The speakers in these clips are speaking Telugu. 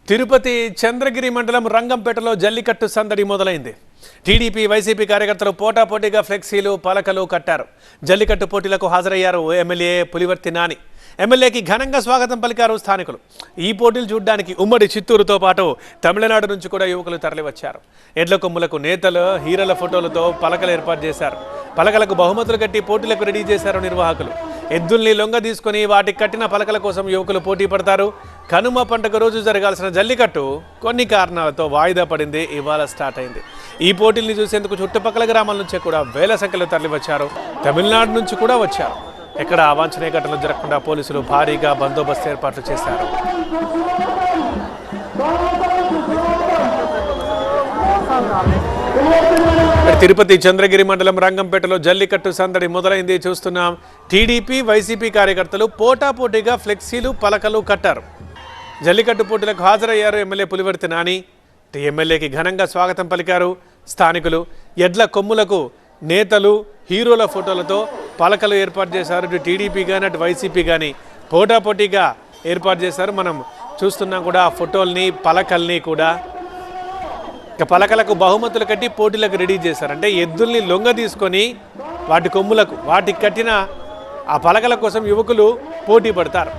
తిరుపతి చంద్రగిరి మండలం రంగంపేటలో జల్లికట్టు సందడి మొదలైంది. టీడీపీ వైసీపీ కార్యకర్తలు పోటాపోటీగా ఫ్లెక్సీలు పలకలు కట్టారు. జల్లికట్టు పోటీలకు హాజరయ్యారు ఎమ్మెల్యే పులివర్తి నాని. ఎమ్మెల్యేకి ఘనంగా స్వాగతం పలికారు స్థానికులు. ఈ పోటీలు చూడడానికి ఉమ్మడి చిత్తూరుతో పాటు తమిళనాడు నుంచి కూడా యువకులు తరలివచ్చారు. ఎడ్ల కొమ్ములకు నేతలు హీరోల ఫోటోలతో పలకలు ఏర్పాటు చేశారు. పలకలకు బహుమతులు కట్టి పోటీలకు రెడీ చేశారు నిర్వాహకులు. ఎద్దుల్ని లొంగ తీసుకుని వాటికి కట్టిన పలకల కోసం యువకులు పోటీ పడతారు. కనుమ పండుగ రోజు జరగాల్సిన జల్లికట్టు కొన్ని కారణాలతో వాయిదా పడింది. ఇవాళ స్టార్ట్ అయింది. ఈ పోటీల్ని చూసేందుకు చుట్టుపక్కల గ్రామాల నుంచి కూడా వేల సంఖ్యలో తరలివచ్చారు. తమిళనాడు నుంచి కూడా వచ్చారు. ఎక్కడ అవాంఛనీయ ఘటనలు జరగకుండా పోలీసులు భారీగా బందోబస్తు ఏర్పాట్లు చేశారు. తిరుపతి చంద్రగిరి మండలం రంగంపేటలో జల్లికట్టు సందడి మొదలైంది. చూస్తున్నాం. టీడీపీ వైసీపీ కార్యకర్తలు పోటాపోటీగా ఫ్లెక్సీలు పలకలు కట్టారు. జల్లికట్టు పోటీలకు హాజరయ్యారు ఎమ్మెల్యే పులివర్తి నాని. ఎమ్మెల్యేకి ఘనంగా స్వాగతం పలికారు స్థానికులు. ఎడ్ల కొమ్ములకు నేతలు హీరోల ఫోటోలతో పలకలు ఏర్పాటు చేశారు. ఇటు టీడీపీ కానీ అటు వైసీపీ కానీ పోటాపోటీగా ఏర్పాటు చేశారు. మనం చూస్తున్నాం కూడా ఆ ఫోటోల్ని పలకల్ని కూడా. ఇక పలకలకు బహుమతులు కట్టి పోటీలకు రెడీ చేశారు. అంటే ఎద్దుల్ని లొంగ తీసుకొని వాటి కొమ్ములకు వాటికి కట్టిన ఆ పలకల కోసం యువకులు పోటీ పడతారు.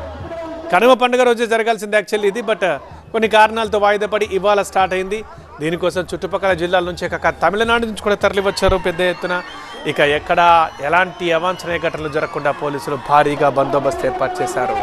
కనుమ పండుగ రోజే జరగాల్సింది యాక్చువల్లీ ఇది. బట్ కొన్ని కారణాలతో వాయిదా పడి ఇవాళ స్టార్ట్ అయింది. దీనికోసం చుట్టుపక్కల జిల్లాల నుంచి తమిళనాడు నుంచి కూడా తరలివచ్చారు పెద్ద ఎత్తున. ఇక ఎక్కడ ఎలాంటి అవాంఛనీయ ఘటనలు జరగకుండా పోలీసులు భారీగా బందోబస్తు ఏర్పాటు చేశారు.